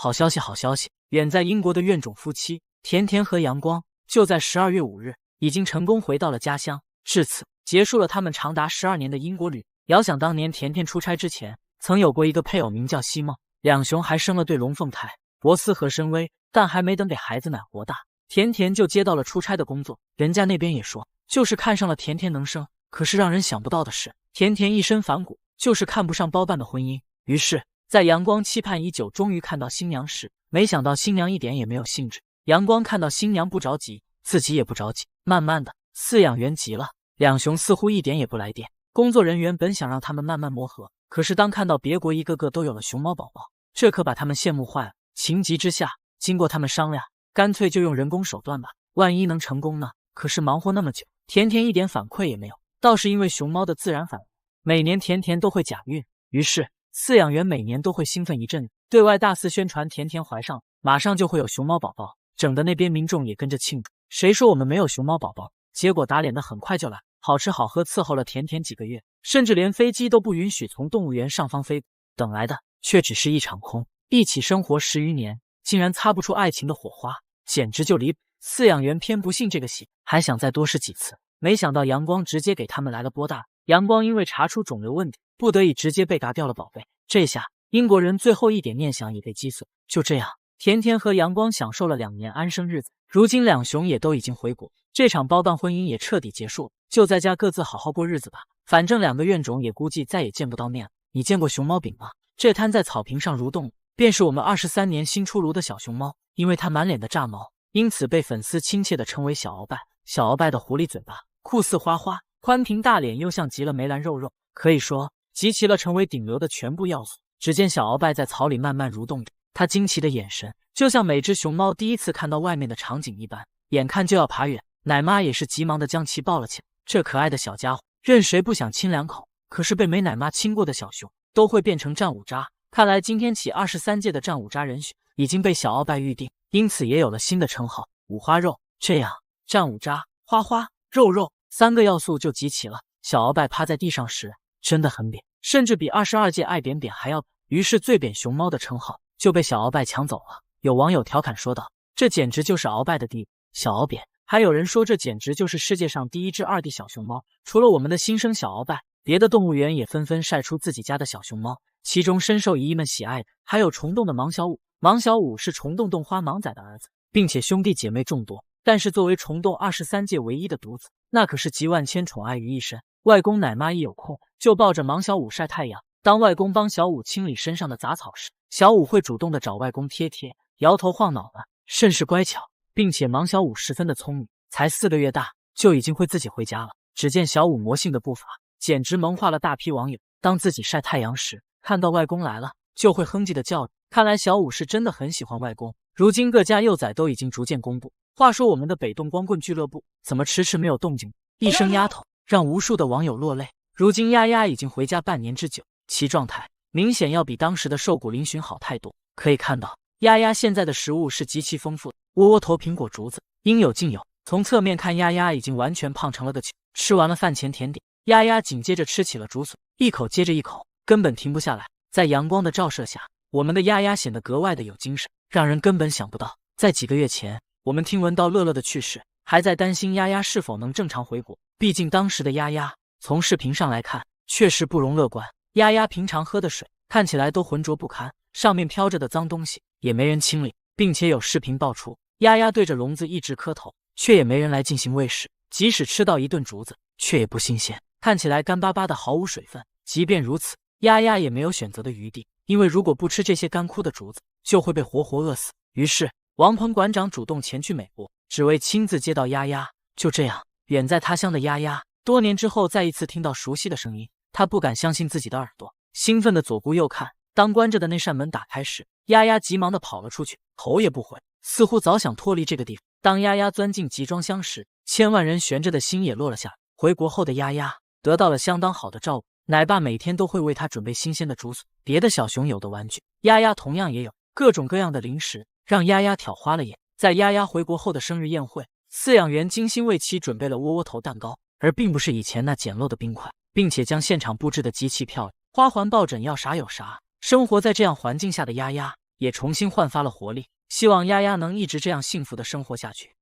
好消息，好消息！远在英国的怨种夫妻甜甜和阳光，就在12月5日已经成功回到了家乡，至此结束了他们长达12年的英国旅。遥想当年，甜甜出差之前，曾有过一个配偶名叫西梦，两雄还生了对龙凤胎博斯和申威，但还没等给孩子奶活大，甜甜就接到了出差的工作。人家那边也说，就是看上了甜甜能生，可是让人想不到的是，甜甜一身反骨，就是看不上包办的婚姻。于是在阳光期盼已久，终于看到新娘时，没想到新娘一点也没有兴致。阳光看到新娘不着急，自己也不着急。慢慢的，饲养员急了，两雄似乎一点也不来电。工作人员本想让他们慢慢磨合，可是当看到别国一个个都有了熊猫宝宝，这可把他们羡慕坏了。情急之下，经过他们商量，干脆就用人工手段吧，万一能成功呢？可是忙活那么久，甜甜一点反馈也没有，倒是因为熊猫的自然反应，每年甜甜都会假孕，于是饲养员每年都会兴奋一阵，对外大肆宣传甜甜怀上，马上就会有熊猫宝宝，整的那边民众也跟着庆祝。谁说我们没有熊猫宝宝？结果打脸的很快就来，好吃好喝伺候了甜甜几个月，甚至连飞机都不允许从动物园上方飞，等来的却只是一场空。一起生活10余年，竟然擦不出爱情的火花，简直就离谱。饲养员偏不信这个戏，还想再多试几次，没想到阳光直接给他们来了波大。阳光因为查出肿瘤问题，不得已直接被嘎掉了宝贝。这下英国人最后一点念想也被击碎。就这样，甜甜和阳光享受了2年安生日子。如今两雄也都已经回国，这场包办婚姻也彻底结束了，就在家各自好好过日子吧。反正2个怨种也估计再也见不到面了。你见过熊猫饼吗？这摊在草坪上蠕动，便是我们23年新出炉的小熊猫，因为它满脸的炸毛，因此被粉丝亲切地称为小鳌拜。小鳌拜的狐狸嘴巴酷似花花，宽平大脸又像极了梅兰肉肉，可以说集齐了成为顶流的全部要素。只见小鳌拜在草里慢慢蠕动着，他惊奇的眼神就像每只熊猫第一次看到外面的场景一般，眼看就要爬远。奶妈也是急忙的将其抱了起来。这可爱的小家伙任谁不想亲2口，可是被没奶妈亲过的小熊都会变成战五渣。看来今天起23届的战五渣人选已经被小鳌拜预定，因此也有了新的称号五花肉。这样战五渣、花花、肉肉3个要素就集齐了。小鳌拜趴在地上时真的很扁，甚至比22届爱扁扁还要扁，于是最扁熊猫的称号就被小鳌拜抢走了。有网友调侃说道，这简直就是鳌拜的弟弟小鳌扁。还有人说这简直就是世界上第一只2弟小熊猫。除了我们的新生小鳌拜，别的动物园也纷纷晒出自己家的小熊猫，其中深受姨姨们喜爱的还有虫洞的芒小五。芒小五是虫洞洞花芒仔的儿子，并且兄弟姐妹众多，但是作为虫洞23届唯一的独子，那可是集万千宠爱于一身。外公奶妈一有空就抱着芒小五晒太阳，当外公帮小五清理身上的杂草时，小五会主动的找外公贴贴，摇头晃脑的，甚是乖巧。并且芒小五十分的聪明，才4个月大就已经会自己回家了。只见小五魔性的步伐简直萌化了大批网友，当自己晒太阳时看到外公来了就会哼唧的叫着。看来小五是真的很喜欢外公。如今各家幼崽都已经逐渐公布，话说我们的北洞光棍俱乐部怎么迟迟没有动静？一声丫头让无数的网友落泪。如今丫丫已经回家半年之久，其状态明显要比当时的瘦骨嶙峋好太多。可以看到丫丫现在的食物是极其丰富的，窝窝头、苹果、竹子应有尽有。从侧面看，丫丫已经完全胖成了个球。吃完了饭前甜点，丫丫紧接着吃起了竹笋，一口接着一口，根本停不下来。在阳光的照射下，我们的丫丫显得格外的有精神，让人根本想不到，在几个月前，我们听闻到乐乐的去世，还在担心丫丫是否能正常回国。毕竟当时的丫丫，从视频上来看，确实不容乐观。丫丫平常喝的水看起来都浑浊不堪，上面飘着的脏东西也没人清理，并且有视频爆出，丫丫对着笼子一直磕头，却也没人来进行喂食。即使吃到一顿竹子，却也不新鲜，看起来干巴巴的，毫无水分。即便如此，丫丫也没有选择的余地，因为如果不吃这些干枯的竹子，就会被活活饿死。于是王鹏馆长主动前去美国，只为亲自接到丫丫。就这样，远在他乡的丫丫，多年之后再一次听到熟悉的声音，他不敢相信自己的耳朵，兴奋的左顾右看。当关着的那扇门打开时，丫丫急忙的跑了出去，头也不回，似乎早想脱离这个地方。当丫丫钻进集装箱时，千万人悬着的心也落了下来。回国后的丫丫得到了相当好的照顾，奶爸每天都会为她准备新鲜的竹笋，别的小熊有的玩具，丫丫同样也有，各种各样的零食，让丫丫挑花了眼。在丫丫回国后的生日宴会，饲养员精心为其准备了窝窝头蛋糕，而并不是以前那简陋的冰块，并且将现场布置的极其漂亮，花环、抱枕要啥有啥。生活在这样环境下的丫丫，也重新焕发了活力。希望丫丫能一直这样幸福的生活下去。